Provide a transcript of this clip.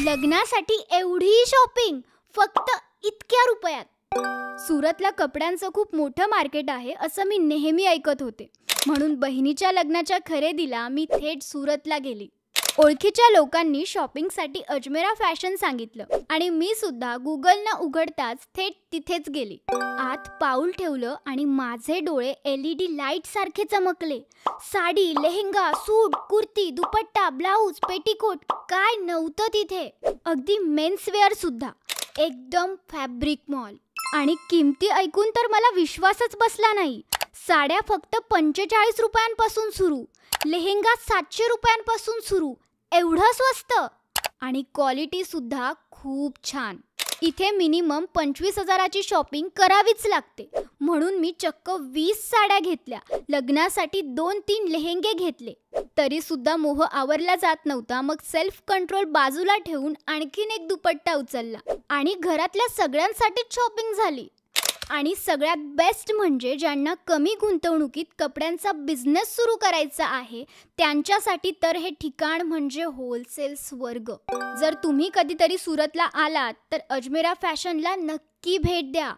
लग्नासाठी एवढी शॉपिंग फक्त इतक्या रुपयात. सुरतला कपड्यांचं खूप मोठं मार्केट आहे असं मी नेहमी ऐकत होते. म्हणून बहिणीच्या लग्नाच्या खरेदीला मी थेट सुरतला गेली. ओळखीच्या लोकांनी शॉपिंगसाठी अजमेरा फॅशन सांगितलं आणि मी सुद्धा गुगल न उघडताच थेट तिथेच गेली. आत पाऊल ठेवलं आणि माझे डोळे LED लाईट सारखे चमकले. साडी, लेहंगा, सूट, कुर्ती, दुपट्टा, ब्लाऊज, पेटीकोट काय नव्हतं तिथे. अगदी मेन्सवेअर सुद्धा. एकदम फॅब्रिक मॉल. आणि किमती ऐकून तर मला विश्वासच बसला नाही. साड्या फक्त 45 रुपयांपासून सुरू, लेहंगा 700 रुपयांपासून सुरू. एवढं स्वस्त आणि क्वालिटी सुद्धा खूप छान. इथे मिनिमम 25,000ची शॉपिंग करावीच लागते. म्हणून मी चक्क 20 साड्या घेतल्या. लग्नासाठी 2-3 लेहंगे घेतले. तरी सुद्धा मोह आवरला जात नव्हता. मग सेल्फ कंट्रोल बाजूला ठेवून आणखीन एक दुपट्टा उचलला आणि घरातल्या सगळ्यांसाठीच शॉपिंग झाली. आणि सगळ्यात बेस्ट म्हणजे ज्यांना कमी गुंतवणुकीत कपड्यांचा बिझनेस सुरू करायचा आहे त्यांच्यासाठी तर हे ठिकाण म्हणजे होलसेल स्वर्ग. जर तुम्ही कधीतरी सुरतला आलात तर अजमेरा फॅशनला नक्की भेट द्या.